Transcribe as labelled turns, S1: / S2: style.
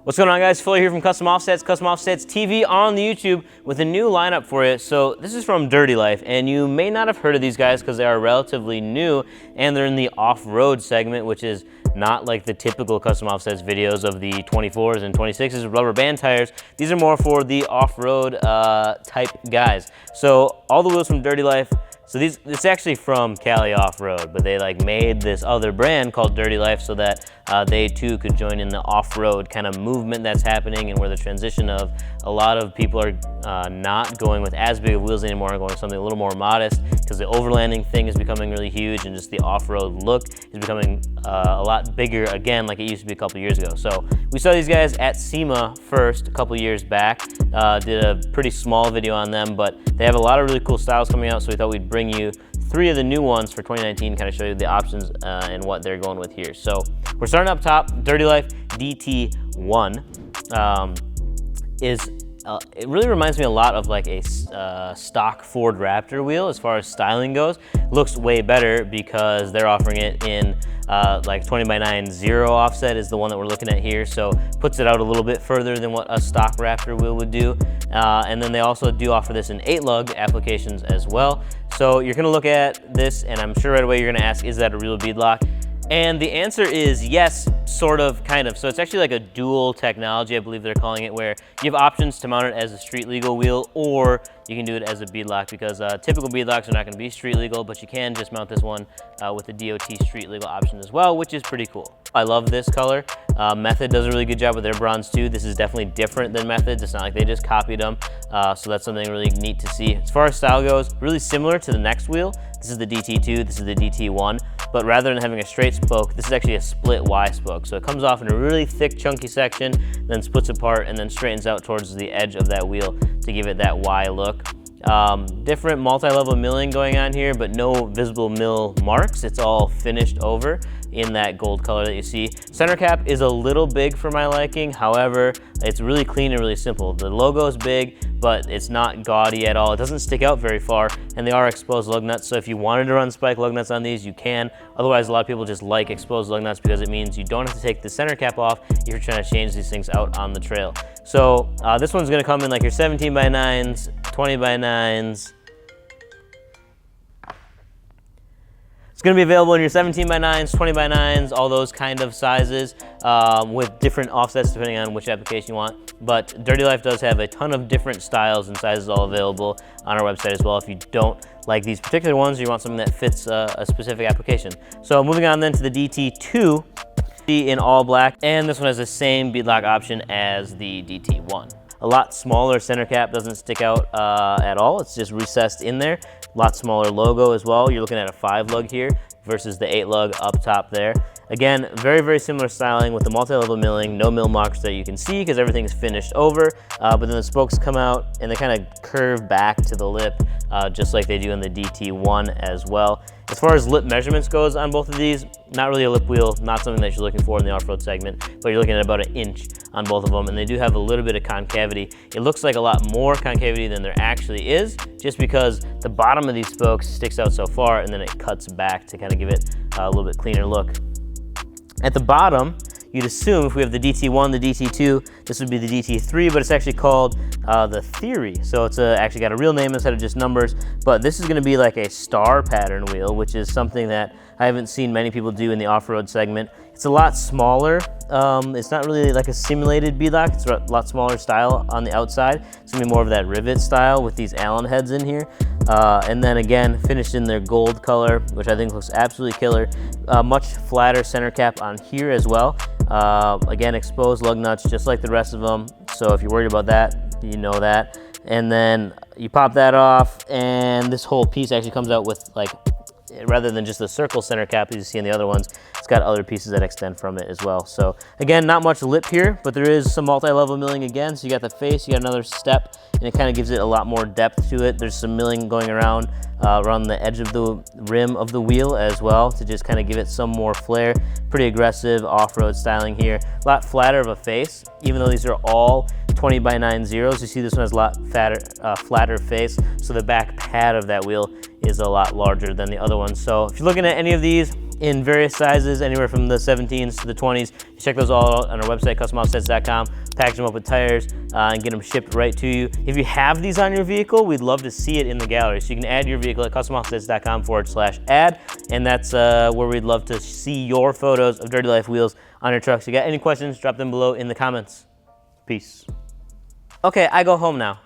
S1: What's going on, guys? Phil here from Custom Offsets TV on the YouTube with a new lineup for you. So this is from Dirty Life, and you may not have heard of these guys because they are relatively new and they're in the off-road segment, which is not like the typical Custom Offsets videos of the 24s and 26s with rubber band tires. These are more for the off-road type guys. So all the wheels from Dirty Life. So it's actually from Cali Offroad, but they like made this other brand called Dirty Life so that they too could join in the off-road kind of movement that's happening, and where the transition of a lot of people are not going with as big of wheels anymore and going with something a little more modest, because the overlanding thing is becoming really huge and just the off-road look is becoming a lot bigger again, like it used to be a couple years ago. So we saw these guys at SEMA first a couple years back, did a pretty small video on them, but they have a lot of really cool styles coming out, so we thought we'd bring you 3 of the new ones for 2019, kind of show you the options and what they're going with here. So we're starting up top. Dirty Life DT1 it really reminds me a lot of like a stock Ford Raptor wheel as far as styling goes. Looks way better because they're offering it in like 20x9 0 offset is the one that we're looking at here, so puts it out a little bit further than what a stock Raptor wheel would do. And then they also do offer this in 8-lug applications as well. So you're gonna look at this and I'm sure right away you're gonna ask, is that a real beadlock? And the answer is yes, sort of, kind of. So it's actually like a dual technology, I believe they're calling it, where you have options to mount it as a street legal wheel, or you can do it as a beadlock, because typical beadlocks are not gonna be street legal, but you can just mount this one with the DOT street legal option as well, which is pretty cool. I love this color. Method does a really good job with their bronze too. This is definitely different than Methods. It's not like they just copied them. So that's something really neat to see. As far as style goes, really similar to the next wheel. This is the DT2, this is the DT1, but rather than having a straight spoke, this is actually a split Y spoke. So it comes off in a really thick, chunky section, then splits apart and then straightens out towards the edge of that wheel to give it that Y look. Different multi-level milling going on here, but no visible mill marks. It's all finished over in that gold color that you see. Center cap is a little big for my liking. However, it's really clean and really simple. The logo is big, but it's not gaudy at all. It doesn't stick out very far, and they are exposed lug nuts. So if you wanted to run spike lug nuts on these, you can. Otherwise, a lot of people just like exposed lug nuts because it means you don't have to take the center cap off if you're trying to change these things out on the trail. So this one's gonna come in like your 17x9s, 20x9s. It's going to be available in your 17x9s, 20x9s, all those kind of sizes with different offsets depending on which application you want. But Dirty Life does have a ton of different styles and sizes all available on our website as well if you don't like these particular ones or you want something that fits a specific application. So moving on then to the DT2 in all black, and this one has the same beadlock option as the DT1. A lot smaller center cap, doesn't stick out at all. It's just recessed in there. A lot smaller logo as well. You're looking at a 5-lug here versus the 8-lug up top there. Again, very, very similar styling with the multi-level milling, no mill marks that you can see because everything's finished over, but then the spokes come out and they kind of curve back to the lip just like they do in the DT1 as well. As far as lip measurements goes on both of these, not really a lip wheel, not something that you're looking for in the off-road segment, but you're looking at about 1 inch on both of them, and they do have a little bit of concavity. It looks like a lot more concavity than there actually is, just because the bottom of these spokes sticks out so far and then it cuts back to kind of give it a little bit cleaner look. At the bottom, you'd assume if we have the DT1, the DT2, this would be the DT3, but it's actually called the Theory. So it's actually got a real name instead of just numbers, but this is gonna be like a star pattern wheel, which is something that I haven't seen many people do in the off-road segment. It's a lot smaller. It's not really like a simulated beadlock. It's a lot smaller style on the outside. It's gonna be more of that rivet style with these Allen heads in here. And then again, finished in their gold color, which I think looks absolutely killer. Much flatter center cap on here as well. Again, exposed lug nuts just like the rest of them. So if you're worried about that, you know that. And then you pop that off and this whole piece actually comes out with, like, rather than just the circle center cap as you see in the other ones, it's got other pieces that extend from it as well. So again, not much lip here, but there is some multi-level milling again. So you got the face, you got another step, and it kind of gives it a lot more depth to it. There's some milling going around the edge of the rim of the wheel as well to just kind of give it some more flair. Pretty aggressive off-road styling here. A lot flatter of a face, even though these are all 20x9 zeros. You see this one has a lot flatter face, so the back pad of that wheel is a lot larger than the other one. So if you're looking at any of these, in various sizes, anywhere from the 17s to the 20s. You check those all out on our website, customoffsets.com. Package them up with tires and get them shipped right to you. If you have these on your vehicle, we'd love to see it in the gallery. So you can add your vehicle at customoffsets.com/add, and that's where we'd love to see your photos of Dirty Life wheels on your trucks. If you got any questions, drop them below in the comments. Peace. Okay, I go home now.